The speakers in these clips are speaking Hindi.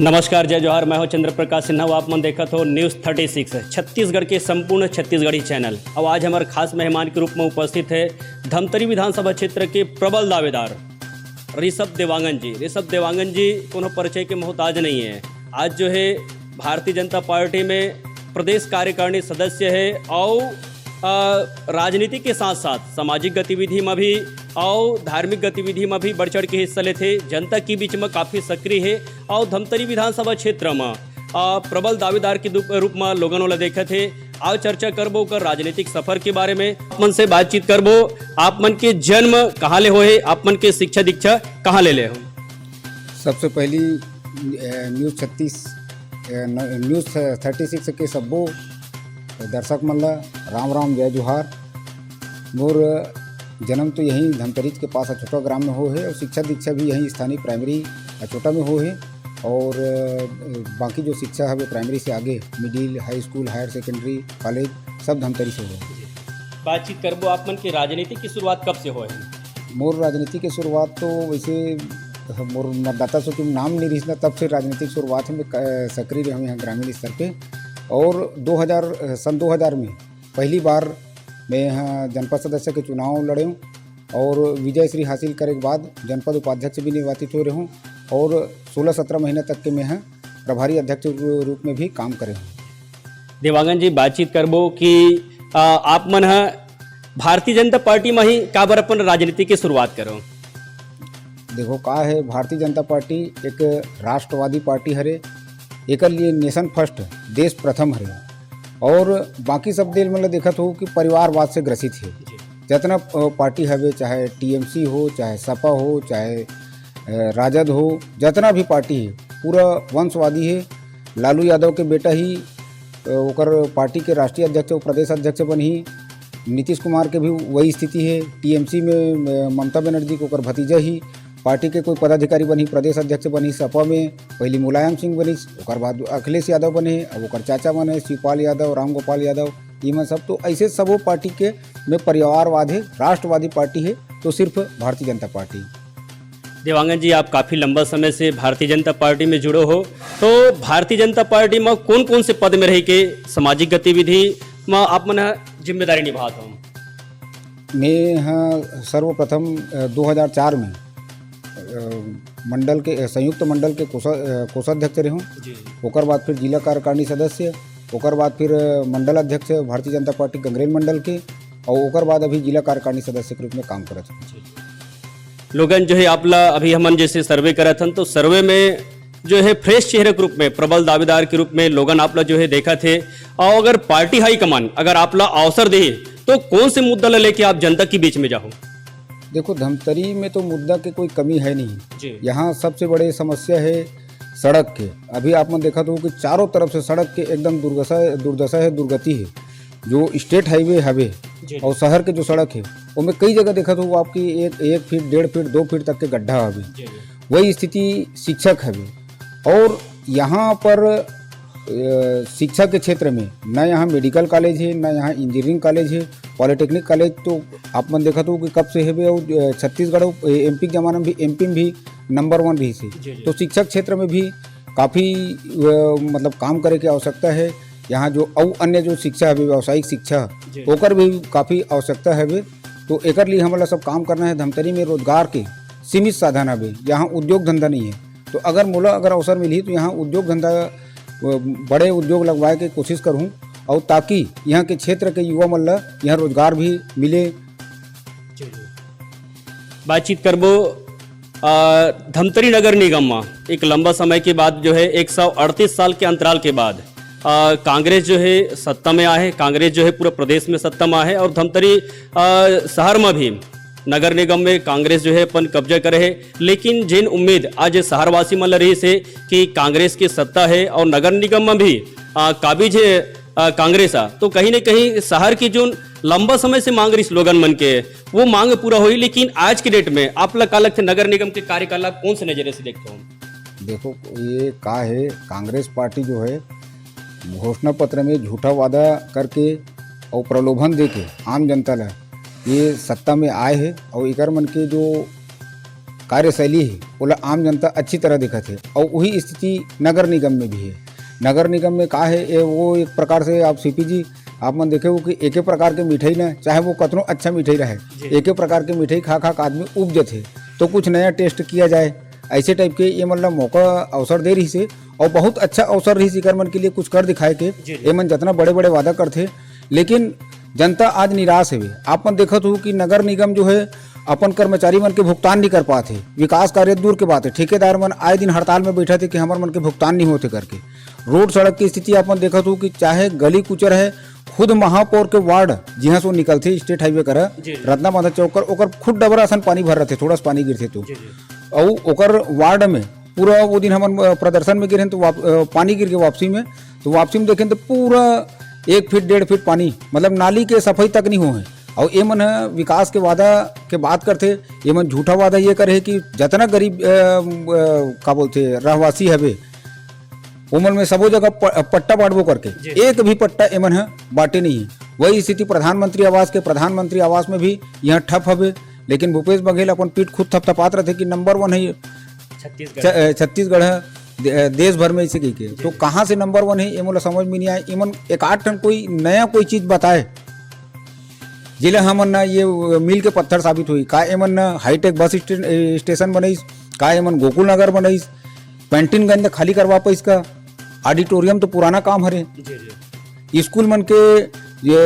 नमस्कार, जय जोहार। मैं हूं चंद्र प्रकाश सिन्हा। आप मन देखत हो न्यूज़ 36 छत्तीसगढ़ के संपूर्ण छत्तीसगढ़ी चैनल। अब आज हमारे खास मेहमान के रूप में उपस्थित है धमतरी विधानसभा क्षेत्र के प्रबल दावेदार ऋषभ देवांगन जी। ऋषभ देवांगन जी कोनो परिचय के मोहताज नहीं है। आज जो है भारतीय जनता पार्टी में प्रदेश कार्यकारिणी सदस्य है और राजनीति के साथ साथ सामाजिक गतिविधि में भी और धार्मिक गतिविधि में भी बढ़ चढ़ के हिस्सा लेते। जनता के बीच में काफ़ी सक्रिय है और धमतरी विधानसभा क्षेत्र में प्रबल दावेदार के रूप में लोगों वाला देखे थे। आओ चर्चा करबो कर राजनीतिक सफर के बारे में मन से बातचीत करबो। आप मन के जन्म कहाँ ले हो है, आप मन के शिक्षा दीक्षा कहाँ ले हो? सबसे पहली न्यूज़ 36 के सब्बो दर्शक मन ला राम राम जय जोहार। मोर जन्म तो यहीं धमतरीज के पास अछोटा ग्राम में हो है और शिक्षा दीक्षा भी यहीं स्थानीय प्राइमरी अछोटा में हो है और बाकी जो शिक्षा है वो प्राइमरी से आगे middle high school higher secondary college सब धमतरी से हो। बातचीत करबो आप मन की राजनीति की शुरुआत कब से हो है? मोर राजनीति की शुरुआत तो वैसे मोर मतदाता सूची में नाम नहीं रही तब से राजनीतिक शुरुआत में सक्रिय रहे यहाँ ग्रामीण स्तर पे। और सन 2000 में पहली बार मैं यहाँ जनपद सदस्य के चुनाव लड़े हूँ और विजय श्री हासिल करने के बाद जनपद उपाध्यक्ष भी निर्वाचित हो रहे हूँ और 16-17 महीने तक के मैं यहाँ प्रभारी अध्यक्ष रूप में भी काम करे हूँ। देवांगन जी, बातचीत करबो कि आप मन भारतीय जनता पार्टी में ही का बार अपन राजनीति की शुरुआत करो? देखो का है, भारतीय जनता पार्टी एक राष्ट्रवादी पार्टी हरे, एक लिए नेशन फर्स्ट देश प्रथम हरे और बाकी सब देश मतलब देखत हो कि परिवारवाद से ग्रसित है। जितना पार्टी हवे, चाहे टीएमसी हो, चाहे सपा हो, चाहे राजद हो, जितना भी पार्टी है पूरा वंशवादी है। लालू यादव के बेटा ही ओकर पार्टी के राष्ट्रीय अध्यक्ष और प्रदेश अध्यक्ष बनी। नीतीश कुमार के भी वही स्थिति है। टीएमसी में ममता बनर्जी को ओकर भतीजा ही पार्टी के कोई पदाधिकारी बनी, प्रदेश अध्यक्ष बनी। सपा में पहली मुलायम सिंह बनी, और बाद अखिलेश यादव बने, अब ओकर चाचा बने शिवपाल यादव, राम गोपाल यादव, ये सब तो ऐसे सब वो पार्टी के में परिवारवाद है, राष्ट्रवादी पार्टी है तो सिर्फ भारतीय जनता पार्टी। देवांगन जी, आप काफ़ी लंबा समय से भारतीय जनता पार्टी में जुड़े हो, तो भारतीय जनता पार्टी में कौन कौन से पद में रह के सामाजिक गतिविधि में आप मन जिम्मेदारी निभाते हो? मैं यहाँ सर्वप्रथम 2004 में मंडल के संयुक्त मंडल के कोषाध्यक्ष रहे हूँ। ओकर बाद फिर जिला कार्यकारिणी सदस्य, ओकर बाद फिर मंडल अध्यक्ष भारतीय जनता पार्टी गंगरेल मंडल के, और ओकर बाद अभी जिला कार्यकारिणी सदस्य के रूप में काम करत हूँ। लोगन जो है आपला अभी हमन जैसे सर्वे करत हन तो सर्वे में जो है फ्रेश चेहरे के रूप में, प्रबल दावेदार के रूप में लोगन आपला जो है देखा थे। और अगर पार्टी हाईकमान अगर आपला अवसर दे तो कौन से मुद्दा लेके आप जनता के बीच में जाओ? देखो, धमतरी में तो मुद्दा की कोई कमी है नहीं। यहाँ सबसे बड़ी समस्या है सड़क के। अभी आप मन देखा तो कि चारों तरफ से सड़क के एकदम दुर्दशा है, दुर्गति है। जो स्टेट हाईवे हवे और शहर के जो सड़क है उनमें कई जगह देखा तो वो आपकी 1 फीट 1.5 फीट 2 फीट तक के गड्ढा हवे। वही स्थिति शिक्षक हवे और यहाँ पर शिक्षा के क्षेत्र में न यहाँ मेडिकल कॉलेज है, न यहाँ इंजीनियरिंग कॉलेज है। पॉलिटेक्निक कॉलेज तो आप मन देखा तो कि कब से है और छत्तीसगढ़ एमपी के जमाना में भी एमपी में भी नंबर 1 रही से। तो शिक्षक क्षेत्र में भी काफ़ी मतलब काम करे की आवश्यकता है। यहाँ जो और अन्य जो शिक्षा है व्यावसायिक शिक्षा ओकर भी काफ़ी आवश्यकता है। तो एक लिए हमारा सब काम करना है। धमतरी में रोजगार के सीमित साधन है, यहाँ उद्योग धंधा नहीं है। तो अगर अवसर मिली तो यहाँ उद्योग धंधा बड़े उद्योग लगवाए के कोशिश करूँ और ताकि यहाँ के क्षेत्र के युवा मन ला यहाँ रोजगार भी मिले। बातचीत करबो धमतरी नगर निगम में एक लंबा समय के बाद जो है 138 साल के अंतराल के बाद कांग्रेस जो है सत्ता में आए। कांग्रेस जो है पूरा प्रदेश में सत्ता में आए और धमतरी शहर में भी नगर निगम में कांग्रेस जो है अपन कब्जा करे है। लेकिन जिन उम्मीद आज शहरवासी मन रही से कि कांग्रेस की सत्ता है और नगर निगम में भी काबिज है कांग्रेस तो कहीं न कहीं शहर की जो लंबा समय से मांग रही स्लोगन मन के वो मांग पूरा हुई। लेकिन आज के डेट में आप लोग का लगता है नगर निगम के कार्यकलाप कौन से नजरिए से देखते हो? देखो, ये का है, कांग्रेस पार्टी जो है घोषणा पत्र में झूठा वादा करके और प्रलोभन देके आम जनता ला ये सत्ता में आए हैं और इकर मन के जो कार्यशैली है ओला आम जनता अच्छी तरह दिखत है। और वही स्थिति नगर निगम में भी है। नगर निगम में का है वो एक प्रकार से आप सीपी जी आप मन देखे हो कि एक ही प्रकार के मिठाई ना, चाहे वो कतनो अच्छा मिठाई रहे, एक ही प्रकार के मिठाई खा खा आदमी उब जाते, तो कुछ नया टेस्ट किया जाए ऐसे टाइप के ये मतलब मौका अवसर दे रही से। और बहुत अच्छा अवसर रही इकर मन के लिए कुछ कर दिखाए के ये मन जितना बड़े बड़े वादा करते, लेकिन जनता आज निराश है। आप मन देखत हो कि नगर निगम जो है अपन कर्मचारी मन के भुगतान नहीं कर पाते, विकास कार्य दूर के बात है, ठेकेदार मन आए दिन हड़ताल में बैठा थे कि हमारे मन के भुगतान नहीं होते करके। रोड सड़क की स्थिति अपन देखत हो कि चाहे गली कुचर है, खुद महापौर के वार्ड जहाँ से निकलते स्टेट हाईवे करा रत्ना माता चौक कर ओकर खुद डबरा असन पानी भर रहे, थोड़ा सा पानी गिरते तो और ओकर वार्ड में पूरा वो दिन हम प्रदर्शन में गिरे तो पानी गिर के वापसी में देखें तो पूरा 1 फीट 1.5 फीट पानी, मतलब नाली के सफाई तक नहीं हुए। और ये मन विकास के वादा के बात करते, ये मन झूठा वादा ये करे कि जितना गरीब का बोलते रहवासी हवे उमन में सबो जगह पट्टा बांटबो करके एक भी पट्टा एमन है बांटे नहीं है। वही स्थिति प्रधानमंत्री आवास में भी यहाँ ठप हवे, लेकिन भूपेश बघेल अपन पीठ खुद थपथपात रहे कि नंबर 1 है छत्तीसगढ़ है देश भर में इसे कही के। तो कहाँ से नंबर 1 है ये मोला समझ में नहीं आए। इमन 1-8 टन कोई नया कोई चीज बताए जिले हमन ना ये मिल के पत्थर साबित हुई। का एमन ना हाईटेक बस स्टेशन बनाईस, का एमन गोकुल नगर बनाईस, पेंटिनगंज खाली करवा पाइस, का ऑडिटोरियम तो पुराना काम हरे, स्कूल मन के ये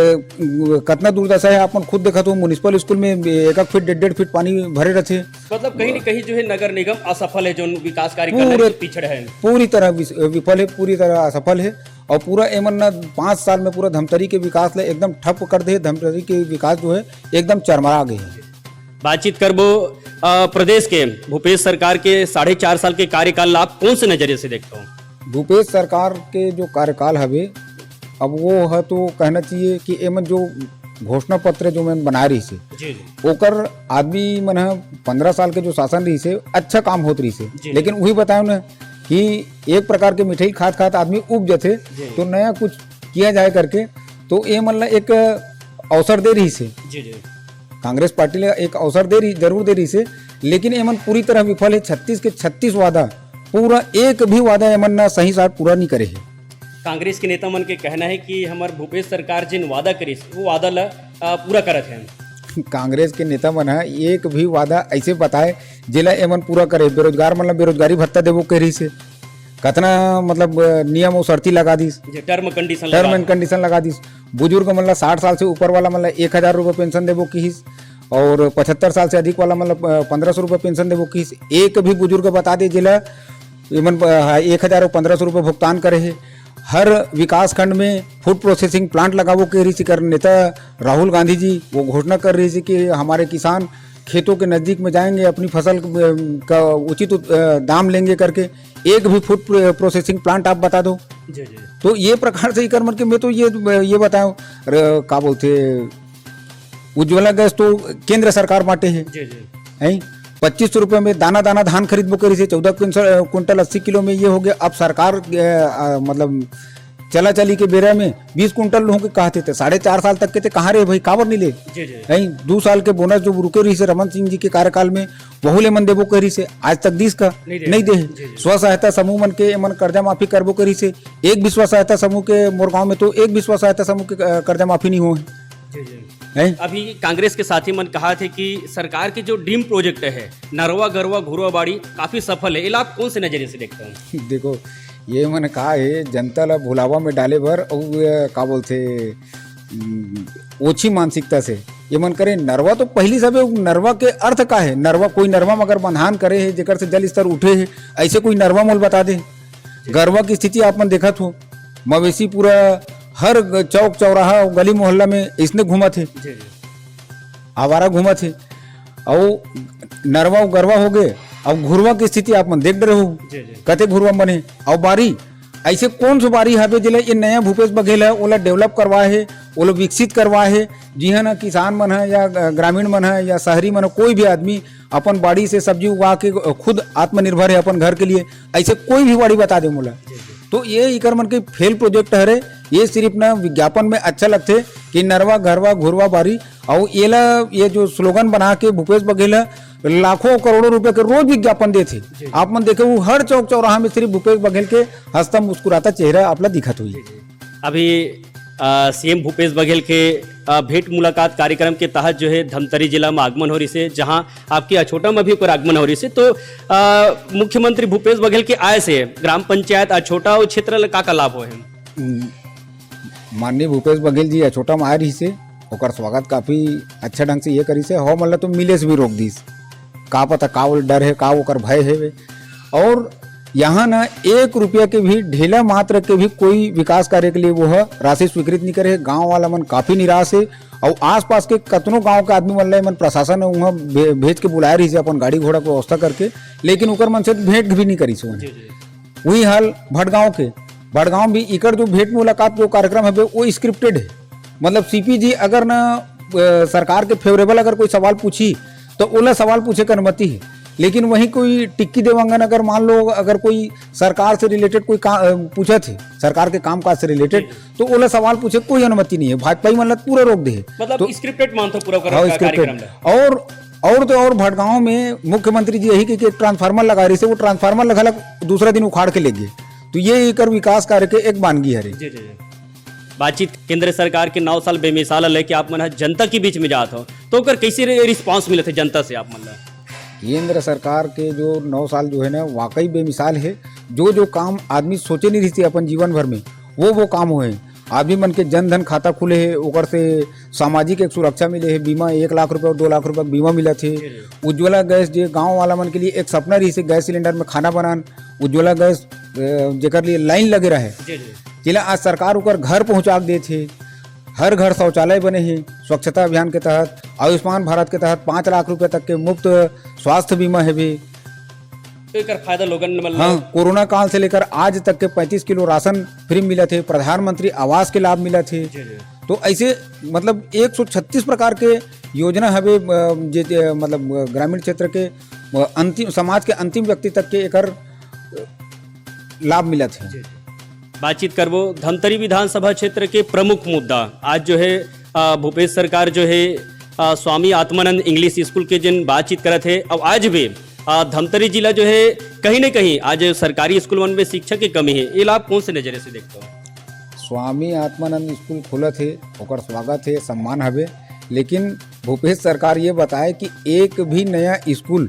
कितना दुर्दशा है अपन खुद देखा तो म्युनिसिपल स्कूल में 1 फीट 1.5 फीट पानी भरे रहते। मतलब कहीं न कहीं जो है नगर निगम असफल है, जो विकास कार्य करने में पिछड़े है, पूरी तरह विफल है, पूरी तरह असफल है। और पूरा एमन ना 5 साल में पूरा धमतरी के विकास ले एकदम ठप कर दे। धमतरी के विकास जो है एकदम चरमरा गए है। बातचीत करबो प्रदेश के भूपेश सरकार के 4.5 साल के कार्यकाल आप कौन से नजरिए से देखते हो? भूपेश सरकार के जो कार्यकाल हवे अब वो है तो कहना चाहिए कि एमन जो घोषणा पत्र जो मैं बना रही से ओकर आदमी मन 15 साल के जो शासन रही से अच्छा काम होत रही से, लेकिन वही बताओ ना कि एक प्रकार के मिठाई खात आदमी उब जाते, तो नया कुछ किया जाए करके तो ये मतलब एक अवसर दे रही से। कांग्रेस पार्टी ने एक अवसर जरूर दे रही से, लेकिन एमन पूरी तरह विफल है। 36 के 36 वादा पूरा एक भी वादा एमन ना सही साथ पूरा नहीं करे है। कांग्रेस के नेता मन के कहना है कि हमार भूपेश सरकार जिन वादा करी वो वादा ला पूरा करत है। कांग्रेस के नेता मन एक भी वादा ऐसे बताए जिला एमन पूरा करे। बेरोजगार मतलब बेरोजगारी भत्ता देवो करी से कतना मतलब नियम और शर्ती लगा दीस, टर्म एंड कंडीशन लगा दीस। बुजुर्ग मतलब 60 साल से ऊपर वाला मतलब 1000 रुपये पेंशन देवो की, और 75 साल से अधिक वाला मतलब 1500 रुपये पेंशन देवो की। एक भी बुजुर्ग बता दे जिला एमन 1000 और 1500 रुपये भुगतान करे है। हर विकास खंड में फूड प्रोसेसिंग प्लांट लगावो के रही कर नेता राहुल गांधी जी वो घोषणा कर रही थी कि हमारे किसान खेतों के नज़दीक में जाएंगे, अपनी फसल का उचित दाम लेंगे करके। एक भी फूड प्रोसेसिंग प्लांट आप बता दो। तो ये प्रकार से कर के मैं तो ये बताऊँ क्या बोलते उज्ज्वला गैस तो केंद्र सरकार बांटे है 25 रुपये में दाना धान खरीद बो करी से 14 क्विंटल 80 किलो में ये हो गया। अब सरकार मतलब चला चली के बेरा में 20 कुंटल लोगों के कहते थे 4.5 साल तक के थे कहाँ रहे भाई, काबर नहीं ले नहीं 2 साल के बोनस जो रुके रही से रमन सिंह जी के कार्यकाल में वहू ले मन देबो करी से आज तक 20 का नहीं दे। स्व सहायता समूह मन के मन कर्जा माफी करबो करी से एक भी स्व सहायता समूह के मोरगांव में तो एक भी स्व सहायता समूह के कर्जा माफी नहीं हुए। अभी कांग्रेस के साथी मन कहा थे कि सरकार के जो ड्रीम प्रोजेक्ट है नरवा गरवा घुरवा बाड़ी काफी सफल है, ये आप कौन से नजरिए से देखते हैं? देखो ये मैंने कहा है जनता ला भुलावा में डाले भर और का बोलते ओछी मानसिकता से ये मन करे। नरवा तो पहली सब नरवा के अर्थ का है, नरवा कोई नरवा मगर बंधान करे है जेकर से जल स्तर उठे है, ऐसे कोई नरवा मोल बता दे। गरवा की स्थिति आप मन देखा हो, मवेशी पूरा हर चौक चौराहा गली मोहल्ला में इसने घूमा थे, आवारा घूमा थे। और नरवा गरवा हो गए। अब घुरवा की स्थिति आप मन देख रहे हो कते घुरवा बने। और बारी ऐसे कौन सी बारी है जिले ये नया भूपेश बघेल है ओला डेवलप करवाए है, ओला विकसित करवाए है। जी है ना किसान मन है या ग्रामीण मन है या शहरी मन है, कोई भी आदमी अपन बाड़ी से सब्जी उगा के खुद आत्मनिर्भर है अपन घर के लिए, ऐसे कोई भी बाड़ी बता दे मोला। तो ये इकर मन के फेल प्रोजेक्ट है। ये सिर्फ ना विज्ञापन में अच्छा लगते कि नरवा गरवा घुरवा बारी। और ये जो स्लोगन बना के भूपेश बघेल लाखों करोड़ों रुपए के रोज विज्ञापन देते। आप मन देखे वो हर चौक चौराहा में सिर्फ भूपेश बघेल के हंसता मुस्कुराता चेहरा आपला दिखत हुई। अभी सीएम भूपेश बघेल के भेंट मुलाकात कार्यक्रम के तहत जो है धमतरी जिला में आगमन हो रही से, जहां आपके अछोटा में भी ओकर आगमन हो रही से, तो मुख्यमंत्री भूपेश बघेल के आय से ग्राम पंचायत अछोटा और क्षेत्र ला का लाभ हो है? माननीय भूपेश बघेल जी अछोटा में आ रही से ओकर स्वागत काफी अच्छा ढंग से ये करी से, हो मतलब तो मिले से भी रोक दीस, का पता का डर है का ओकर भय है। और यहाँ ना 1 रुपया के भी ढेला मात्र के भी कोई विकास कार्य के लिए वो है राशि स्वीकृत नहीं करे। गांव वाला मन काफी निराश है और आसपास के कतनों गांव के आदमी मन मन प्रशासन ने वहाँ भेज के बुलाया रही से अपन गाड़ी घोड़ा की व्यवस्था करके, लेकिन ओकर मन से भेंट भी नहीं करी से। वही हाल भटगांव भी इकर जो भेंट मुलाकात जो कार्यक्रम है वो स्क्रिप्टेड है। मतलब सीपी जी अगर ना सरकार के फेवरेबल अगर कोई सवाल पूछी तो ओला सवाल पूछे की अनुमति है, लेकिन वहीं कोई टिक्की देवांगन अगर मान लो अगर कोई सरकार से रिलेटेड कोई पूछे थे, सरकार के कामकाज से रिलेटेड, तो ओला सवाल पूछे कोई अनुमति नहीं है। भाजपा मतलब पूरा रोक दे, मतलब स्क्रिप्टेड मानते पूरा कार्यक्रम। और भटगांव में मुख्यमंत्री जी यही कि एक ट्रांसफार्मर लगा रही से, वो ट्रांसफार्मर लगा दूसरा दिन उखाड़ के ले गए। तो ये एक विकास कार्य के एक मानगी है। बातचीत केंद्र सरकार के 9 साल बेमिसाल लेके आप मन जनता के बीच में जात हो, तो ओकर कैसे रिस्पांस मिले थे जनता से आप मन? केंद्र सरकार के जो 9 साल जो है ना वाकई बेमिसाल है। जो काम आदमी सोचे नहीं रही थी अपन जीवन भर में वो काम हुए। आदमी मन के जन धन खाता खुले है, ओकर से सामाजिक एक सुरक्षा मिले है, बीमा 1 लाख रुपए और 2 लाख रुपए बीमा मिला थे। उज्ज्वला गैस जो गांव वाला मन के लिए एक सपना रही से गैस सिलेंडर में खाना बनान, उज्ज्वला गैस जेकर लिए लाइन लगे रहे जिला आज सरकार ओकर घर पहुँचा दे थे। हर घर शौचालय बने हैं स्वच्छता अभियान के तहत। आयुष्मान भारत के तहत 5 लाख रुपए तक के मुफ्त स्वास्थ्य बीमा है भी। तो एक फायदा लोगन हाँ, कोरोना काल से लेकर आज तक के 35 किलो राशन फ्री मिला थे, प्रधानमंत्री आवास के लाभ मिला थे। तो ऐसे मतलब 136 प्रकार के योजना है मतलब ग्रामीण क्षेत्र के अंतिम समाज के अंतिम व्यक्ति तक के एक लाभ मिला थे। बातचीत करबो धमतरी विधानसभा क्षेत्र के प्रमुख मुद्दा। आज जो है भूपेश सरकार जो है स्वामी आत्मानंद इंग्लिश स्कूल के जिन बातचीत करे थे, अब आज भी धमतरी जिला जो है कहीं न कहीं आज सरकारी स्कूल में शिक्षक की कमी है। ये लाभ कौन से नजरिए से देखते हो? स्वामी आत्मानंद स्कूल खुला थे, ओकर स्वागत है, सम्मान हवे, लेकिन भूपेश सरकार ये बताए कि एक भी नया स्कूल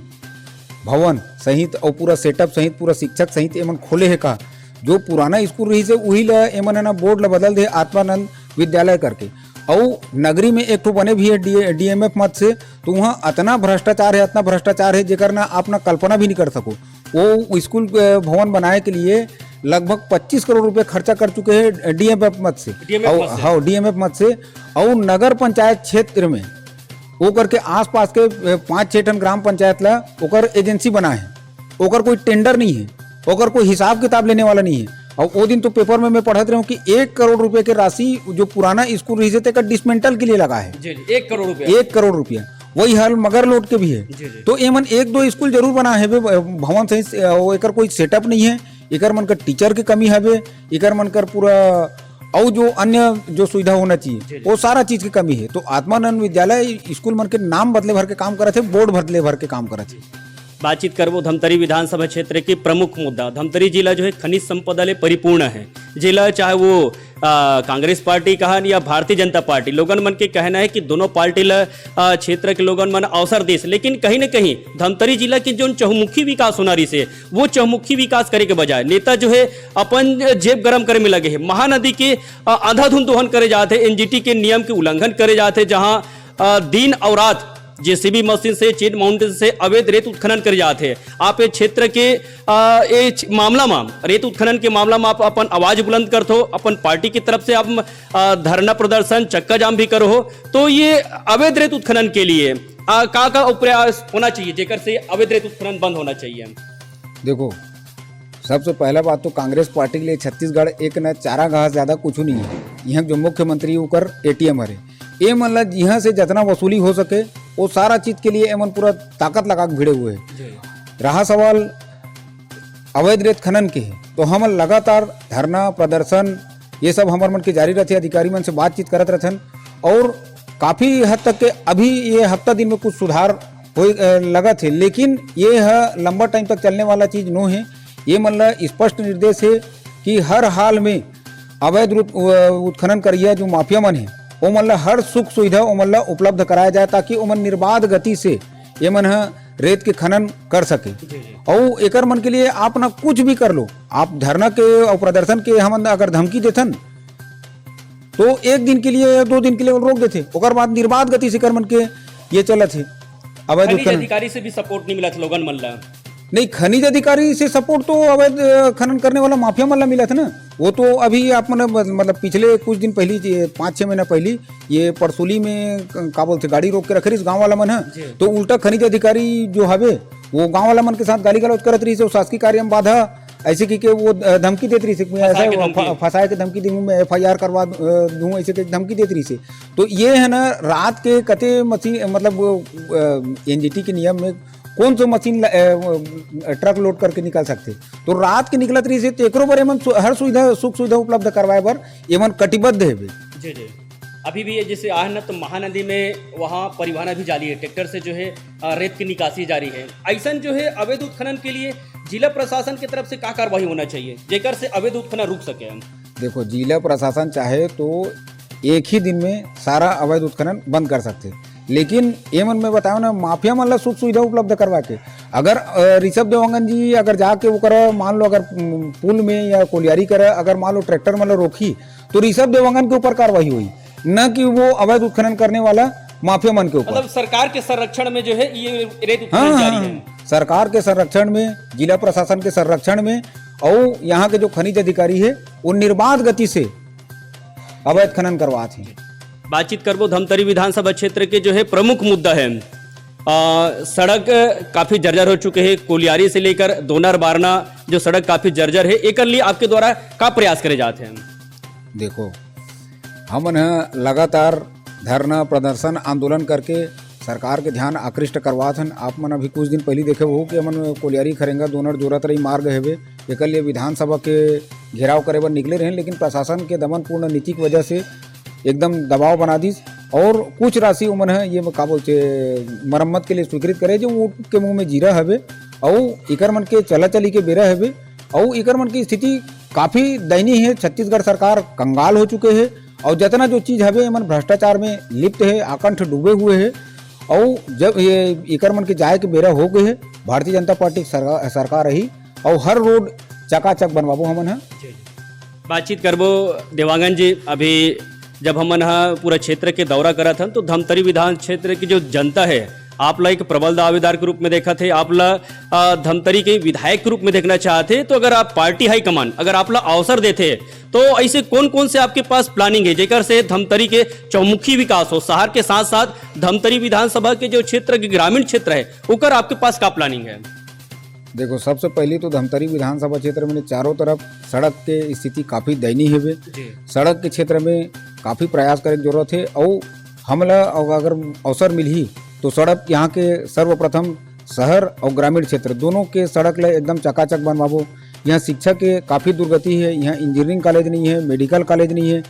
भवन सहित और पूरा सेटअप सहित पूरा शिक्षक सहित एमन खोले है का। जो पुराना स्कूल रही से वही ला एमन ना बोर्ड ला बदल दे आत्मानंद विद्यालय करके। और नगरी में एक तो बने भी है डीएमएफ मत से, तो वहाँ इतना भ्रष्टाचार है जेकर ना आप ना कल्पना भी नहीं कर सको। वो स्कूल भवन बनाए के लिए लगभग 25 करोड़ रुपए खर्चा कर चुके हैं डीएमएफ मत से। डीएमएफ मत से और नगर पंचायत क्षेत्र में वो करके आसपास के 5-6 टन ग्राम पंचायत ला ओकर एजेंसी बना है। ओकर कोई टेंडर नहीं है, ओकर कोई हिसाब किताब लेने वाला नहीं है। और वो दिन तो पेपर में मैं पढ़त रहा हूँ कि 1 करोड़ रुपए के राशि जो पुराना स्कूल रही थे डिसमेंटल के लिए लगा है। 1 करोड़ रुपया वही हाल मगर लोड के भी है। तो एमन 1-2 स्कूल जरूर बना है भवन सहित, एकर कोई सेटअप नहीं है। एकर मन कर टीचर की कमी है, एकर मन कर पूरा और जो अन्य जो सुविधा होना चाहिए वो सारा चीज की कमी है। तो आत्मानंद विद्यालय स्कूल मन के नाम बदले भर के काम करे थे, बोर्ड बदले भर के काम करे थे। बातचीत करबो धमतरी विधानसभा क्षेत्र के प्रमुख मुद्दा। धमतरी जिला जो है खनिज संपदा ले परिपूर्ण है। जिला चाहे वो कांग्रेस पार्टी कहन या भारतीय जनता पार्टी, लोगन मन के कहना है कि दोनों पार्टी ला क्षेत्र के लोगन मन अवसर देस, लेकिन कहीं न कहीं धमतरी जिला के जो चहुमुखी विकास होना रही से वो चहुमुखी विकास करे के बजाय नेता जो है अपन जेब गरम करे में लगे है। महानदी के अंधाधुंध दोहन करे जाते, एनजीटी के नियम के उल्लंघन करे जाते, जहाँ दिन और रात जेसीबी मशीन से चेन माउंटेन से अवैध रेत उत्खनन कर जाते हैं। आप ये क्षेत्र के मामला में रेत उत्खनन के मामला में आप अपन आवाज बुलंद करते हो, अपन पार्टी की तरफ से आप धरना प्रदर्शन चक्का जाम भी करो हो। तो ये अवैध रेत उत्खनन के लिए का प्रयास होना चाहिए जेकर से अवैध रेत उत्खनन बंद होना चाहिए? देखो, सबसे पहला बात तो कांग्रेस पार्टी के लिए छत्तीसगढ़ एक न चारा घास ज्यादा कुछ नहीं है। यहाँ जो मुख्यमंत्री ऊपर एटीएम है, ये मतलब यहाँ से जितना वसूली हो सके वो सारा चीज के लिए एमन पूरा ताकत लगा भिड़े हुए है। रहा सवाल अवैध रेत खनन के है, तो हम लगातार धरना प्रदर्शन ये सब हमारे मन के जारी रहते, अधिकारी मन से बातचीत करत रहन और काफी हद तक के अभी ये हफ्ता दिन में कुछ सुधार हो लगा थे, लेकिन ये है लंबा टाइम तक चलने वाला चीज़ नो है। ये मतलब स्पष्ट निर्देश है कि हर हाल में अवैध उत्खनन करिया जो माफिया मन है वो मतलब हर सुख सुविधा वो मतलब उपलब्ध कराया जाए, ताकि उमन निर्बाध गति से ये मन रेत के खनन कर सके। और एकर मन के लिए आप ना कुछ भी कर लो, आप धरना के और प्रदर्शन के हम अगर धमकी देथन तो 1 दिन के लिए या 2 दिन के लिए रोक देते, ओकर बाद निर्बाध गति से कर मन के ये चलत है। अवैध खनिज अधिकारी से भी सपोर्ट नहीं मिला था लोगन मन ला। नहीं, खनिज अधिकारी से सपोर्ट तो अवैध खनन करने वाला माफिया मन ला मिला था ना। वो तो अभी आप मतलब पिछले कुछ दिन पहले 5-6 महीना पहले ये परसुली में का बोलते गाड़ी रोक के रखे रही गाँव वाला मन है, तो उल्टा खनिज अधिकारी जो हवे वो गाँव वाला मन के साथ गाली गलौज करत रही से, शासकीय कार्य में बाधा ऐसे की वो धमकी देती रही से, ऐसा फंसाए के धमकी दूँ, मैं FIR करवा दूँ, ऐसे के धमकी देती रही से। तो ये है ना रात के कते मशीन मतलब NGT के नियम में कौन सा मशीन ट्रक लोड करके निकल सकते, तो रात के निकलत रही से तो एकरो पर एमन हर सुविधा सुख सुविधा उपलब्ध करवाए बर एमन कटिबद्ध है। जी जी, अभी भी जैसे आज ना तो महानदी में वहाँ परिवहन भी जारी है, ट्रैक्टर से जो है रेत की निकासी जारी है। ऐसा जो है अवैध उत्खनन के लिए जिला प्रशासन की तरफ से क्या कार्रवाई होना चाहिए जेकर से अवैध उत्खनन रुक सके? देखो, जिला प्रशासन चाहे तो एक ही दिन में सारा अवैध उत्खनन बंद कर सकते, लेकिन ये मन में बताओ ना माफिया मन ला सुख सुविधा उपलब्ध करवा के अगर ऋषभ देवांगन जी अगर जाके वो करे, मान लो अगर पुल में या कोलियारी करे, अगर मान लो ट्रैक्टर मतलब रोकी तो ऋषभ देवांगन के ऊपर कार्रवाई हुई, न कि वो अवैध उत्खनन करने वाला माफिया मन के ऊपर। मतलब सरकार के संरक्षण में जो है ये रेत उत्खनन जारी है। सरकार के संरक्षण में, जिला प्रशासन के संरक्षण में, और यहाँ के जो खनिज अधिकारी है वो निर्बाध गति से अवैध खनन करवाते हैं। बातचीत करबो धमतरी विधानसभा क्षेत्र के जो है प्रमुख मुद्दा है, सड़क काफी जर्जर हो चुके हैं, कोलियारी से लेकर दोनर बारना जो सड़क काफी जर्जर है, एक लिए आपके द्वारा क्या प्रयास करे जाते हैं? देखो, हम लगातार धरना प्रदर्शन आंदोलन करके सरकार के ध्यान आकृष्ट करवात हन। आप मन अभी कुछ दिन पहले देखे हो कि हमन कोलियारी खरेंगा दोनर जोरत रही मार्ग हेवे, एक लिए विधानसभा के घेराव करे बर निकले रहे, लेकिन प्रशासन के दमनपूर्ण नीति की वजह से एकदम दबाव बना दी और कुछ राशि उमन है ये का बोलते मरम्मत के लिए स्वीकृत करे जो ऊँट के मुंह में जीरा हवे और इकर मन के चला चली के बेरा हवे और इकर मन की स्थिति काफ़ी दयनीय है। छत्तीसगढ़ सरकार कंगाल हो चुके हैं और जितना जो चीज़ हवे मन भ्रष्टाचार में लिप्त है, आकंठ डूबे हुए हैं। और जब ये इकर मन के जाए के बेरा हो गए है, भारतीय जनता पार्टी सरकार रही और हर रोड चकाचक बनवाबो हमन है। बातचीत करबो देवांगन जी, अभी जब हमन पूरा क्षेत्र के दौरा करा था तो धमतरी विधान क्षेत्र की जो जनता है आपला एक प्रबल दावेदार के रूप में देखा थे, आपला धमतरी के विधायक के रूप में देखना चाहते, तो अगर आप पार्टी हाईकमान अगर आपला अवसर देते तो ऐसे कौन कौन से आपके पास प्लानिंग है जेकर से धमतरी के चौमुखी विकास हो, शहर के साथ साथ धमतरी विधानसभा के जो क्षेत्र के ग्रामीण क्षेत्र है उकर आपके पास क्या प्लानिंग है? देखो, सबसे पहले तो धमतरी विधानसभा क्षेत्र में चारों तरफ सड़क के स्थिति काफ़ी दयनीय है। सड़क के क्षेत्र में काफ़ी प्रयास करे की जरूरत है और हमला अगर अवसर मिली तो सड़क यहाँ के सर्वप्रथम शहर और ग्रामीण क्षेत्र दोनों के सड़क ले एकदम चकाचक बनवाबो। यहाँ शिक्षा के काफ़ी दुर्गति है, यहाँ इंजीनियरिंग कॉलेज नहीं है, मेडिकल कॉलेज नहीं है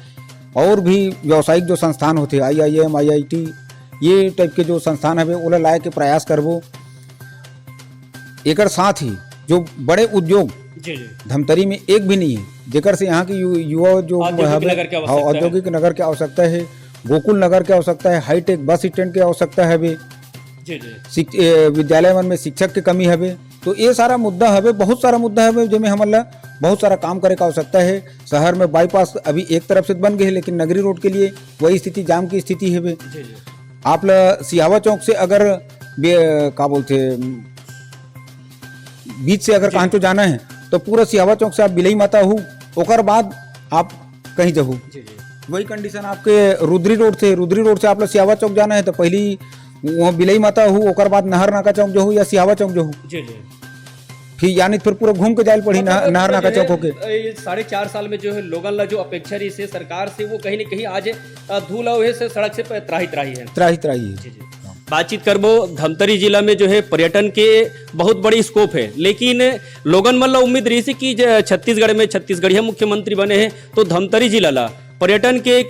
और भी व्यावसायिक जो संस्थान होते IIM IIT ये टाइप के जो संस्थान है उन्हें लाए के प्रयास करबो। एकर साथ ही जो बड़े उद्योग धमतरी में एक भी नहीं है जेकर से यहाँ के युवा जो औद्योगिक नगर की आवश्यकता है, गोकुल नगर की आवश्यकता है, हाईटेक बस स्टैंड की आवश्यकता है, विद्यालय मन में शिक्षक की कमी है। तो ये सारा मुद्दा है, बहुत सारा मुद्दा है जिसमें हमारा बहुत सारा काम करे का आवश्यकता है। शहर में बाईपास अभी एक तरफ से बन गए है लेकिन नगरी रोड के लिए वही स्थिति जाम की स्थिति है। आप सिहावा चौक से अगर क्या बोलते बीच से अगर कहाँ तो जाना है तो पूरा सिहावा चौक से आप बिलई माता हो, ओकर बाद आप कहीं जाओ। वही कंडीशन आपके रुद्री रोड से आप लोग सिहावा चौक जाना है तो पहली वहाँ बिलई माता हो, ओकर बाद नहर नाका चौक जो हो या सिहावा चौक जो हो, फिर यानी फिर पूरा घूम के जाए पड़ी नहर नाका चौक होके। 4.5 साल में जो है लोगन ला जो अपेक्षा रही से सरकार से वो कहीं न कहीं आज धूल हुए से सड़क से त्राही है। बातचीत करबो धमतरी जिला में जो है पर्यटन के बहुत बड़ी स्कोप है, लेकिन लोगन मन ला उम्मीद रही कि छत्तीसगढ़ में छत्तीसगढ़िया मुख्यमंत्री बने हैं तो धमतरी जिला ला पर्यटन के एक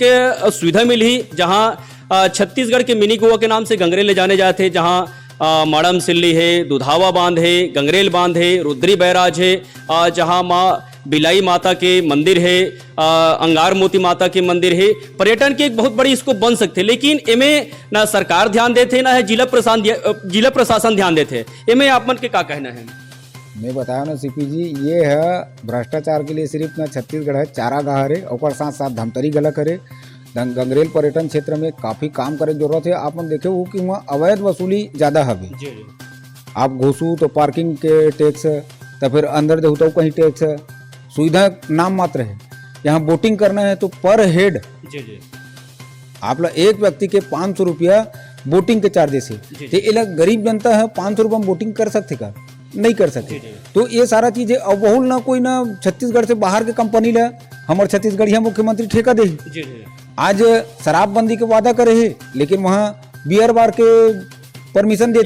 सुविधा मिली, जहां छत्तीसगढ़ के मिनी गोवा के नाम से गंगरे ले जाने जाते, जहां मड़म सिल्ली है, दुधावा बांध है, गंगरेल बांध है, रुद्री बैराज है, जहाँ माँ बिलाई माता के मंदिर है, अंगार मोती माता के मंदिर है। पर्यटन की एक बहुत बड़ी इसको बन सकते, लेकिन इमें ना सरकार ध्यान देते ना है जिला प्रशासन ध्यान देते। इमें आप मन के का कहना है? मैं बताया ना सीपी जी, ये है भ्रष्टाचार के लिए सिर्फ ना छत्तीसगढ़ है चारागाह है और साथ साथ धमतरी गलत करे। गंगरेल पर्यटन क्षेत्र में काफ़ी काम करे जरूरत है। आप मन देखे हो कि वहाँ अवैध वसूली ज़्यादा है। आप घुसू तो पार्किंग के टैक्स, तो फिर अंदर देखो तो कहीं टैक्स, सुविधा नाम मात्र है। यहाँ बोटिंग करना है तो पर हेड आप लोग एक व्यक्ति के 500 रुपया बोटिंग के चार्जेस है। तो ये लोग गरीब जनता है, 500 रुपये में बोटिंग कर सकते का? नहीं कर सकते। तो ये सारा चीज़ें अब बहुल ना कोई ना छत्तीसगढ़ से बाहर के कंपनी ले हमारे छत्तीसगढ़िया मुख्यमंत्री ठेका दे। आज शराबबंदी के वादा करे है, लेकिन वहाँ बियर बार के परमिशन दे।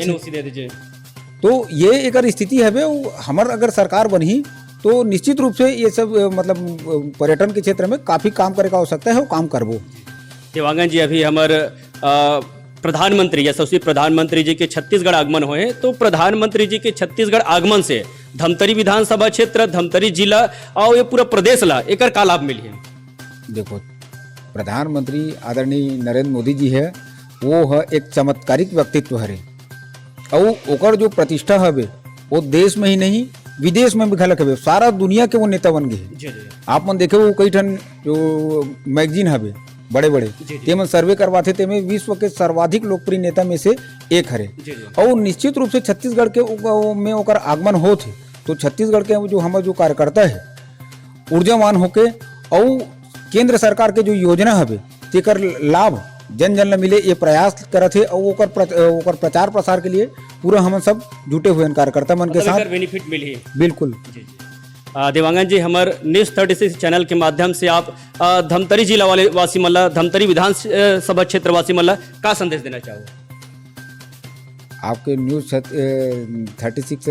तो ये एक स्थिति है। हमार अगर सरकार बनी तो निश्चित रूप से ये सब मतलब पर्यटन के क्षेत्र में काफ़ी काम करे का आवश्यकता है, वो काम करबो। देवांगन जी, अभी हमार प्रधानमंत्री यशस्वी प्रधानमंत्री जी के छत्तीसगढ़ आगमन हुए, तो प्रधानमंत्री जी के छत्तीसगढ़ आगमन से धमतरी विधानसभा क्षेत्र, धमतरी जिला और ये पूरा प्रदेश ला एक का लाभ मिली है? देखो, प्रधानमंत्री आदरणीय नरेंद्र मोदी जी है, वो है एक चमत्कारिक व्यक्तित्व है और ओकर जो प्रतिष्ठा है वो देश में ही नहीं विदेश में भी खलक है। सारा दुनिया के वो नेता बन गए। आप मन देखे वो कई ठन जो मैगजीन है बड़े बड़े तेमन सर्वे करवाते थे, में विश्व के सर्वाधिक लोकप्रिय नेता में से एक हरे। और निश्चित रूप से छत्तीसगढ़ के में ओकर आगमन हो थे तो छत्तीसगढ़ के जो हमारे जो कार्यकर्ता है ऊर्जावान होके और केंद्र सरकार के जो योजना है तेकर लाभ जन जन मिले ये प्रयास करते है। और ओकर प्रचार प्रसार के लिए पूरा हम सब जुटे हुए कार्यकर्ता मन के साथ बेनिफिट मिली। बिल्कुल। देवांगन जी, हमारे न्यूज़ 36 चैनल के माध्यम से आप धमतरी जिला वाले वासी मल्ला, धमतरी विधानसभा क्षेत्र वासी मल्ला का संदेश देना चाहो? आपके न्यूज़ 36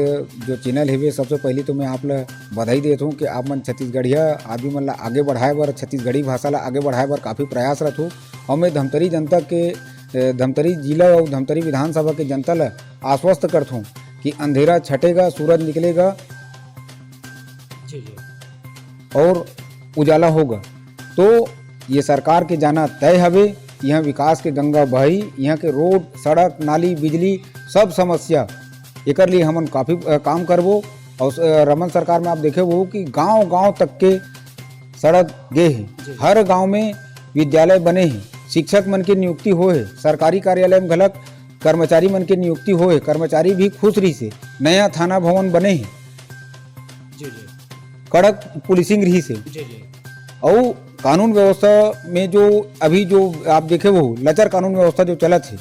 जो चैनल है सबसे पहले तो मैं आप ला बधाई देता हूँ कि आप मन छत्तीसगढ़िया आदमी मन ला आगे बढ़ाए बर, छत्तीसगढ़ी भाषा ला आगे बढ़ाए बर काफ़ी प्रयासरत हो। और मैं धमतरी जनता के, धमतरी जिला और धमतरी विधानसभा के जनता ला आश्वस्त करता हूँ कि अंधेरा छटेगा, सूरज निकलेगा और उजाला होगा। तो ये सरकार के जाना तय हवे। यहाँ विकास के गंगा बही, यहाँ के रोड, सड़क, नाली, बिजली सब समस्या एक लिए हमन काफ़ी काम करबो। और रमन सरकार में आप देखे वो कि गांव-गांव तक के सड़क गे है, हर गांव में विद्यालय बने हैं, शिक्षक मन की नियुक्ति हो है, सरकारी कार्यालय में घलक कर्मचारी मन की नियुक्ति हो है, कर्मचारी भी खुश रही से, नया थाना भवन बने हैं, कड़क पुलिसिंग रही से। और कानून व्यवस्था में जो अभी जो आप देखे वो लचर कानून व्यवस्था जो चलत है,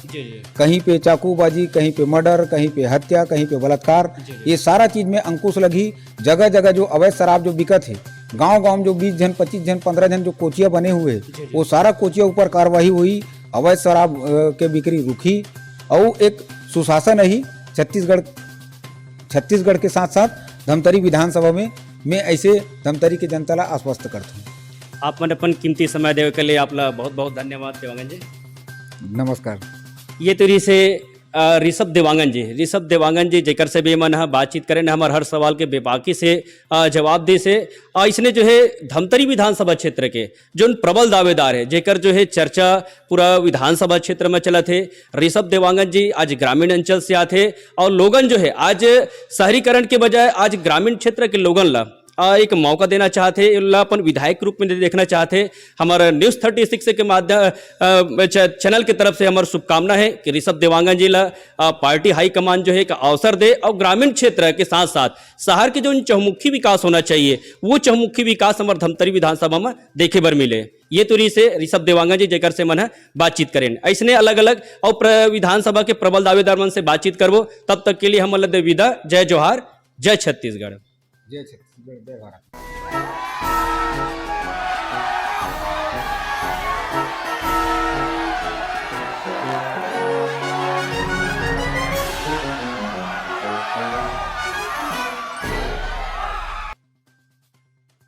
कहीं पे चाकूबाजी, कहीं पे मर्डर, कहीं पे हत्या, कहीं पे बलात्कार, ये सारा चीज में अंकुश लगी। जगह जगह जो अवैध शराब जो बिकत है, गांव-गांव में जो 20 जन, 25 जन, 15 जन जो कोचिया बने हुए, वो सारा कोचिया ऊपर कार्रवाई हुई, अवैध शराब के बिक्री रुकी। और एक सुशासन ही छत्तीसगढ़ के साथ साथ धमतरी विधानसभा में मैं ऐसे धमतरी के जनता ला आश्वस्त करता हूँ। आप मन अपन कीमती समय देवे के लिए आपला बहुत बहुत धन्यवाद देवांगन जी। नमस्कार। ये तरी से ऋषभ देवांगन जी जेकर से भी मन बातचीत करें न हमारे हर सवाल के बेबाकी से जवाब दे से इसने जो है धमतरी विधानसभा क्षेत्र के जो प्रबल दावेदार है जेकर जो है चर्चा पूरा विधानसभा क्षेत्र में चला थे। ऋषभ देवांगन जी आज ग्रामीण अंचल से आते और लोगन जो है आज शहरीकरण के बजाय आज ग्रामीण क्षेत्र के लोगन ला एक मौका देना चाहते, अपन विधायक रूप में देखना चाहते। हमारा न्यूज़ 36 के माध्यम चैनल की तरफ से हमारी शुभकामना है कि ऋषभ देवांगन जी ला पार्टी हाईकमान जो है एक अवसर दे और ग्रामीण क्षेत्र के साथ साथ शहर के जो चहुमुखी विकास होना चाहिए वो चहुमुखी विकास हमारे धमतरी विधानसभा में देखे बर मिले। ये तुरी से ऋषभ देवांगन जी जेकर से मन बातचीत करें ऐसने अलग अलग और विधानसभा के प्रबल दावेदार मन से बातचीत करबो। तब तक के लिए हम विदा। जय जोहार, जय छत्तीसगढ़। जय छत्तीसगढ़, जय भारत।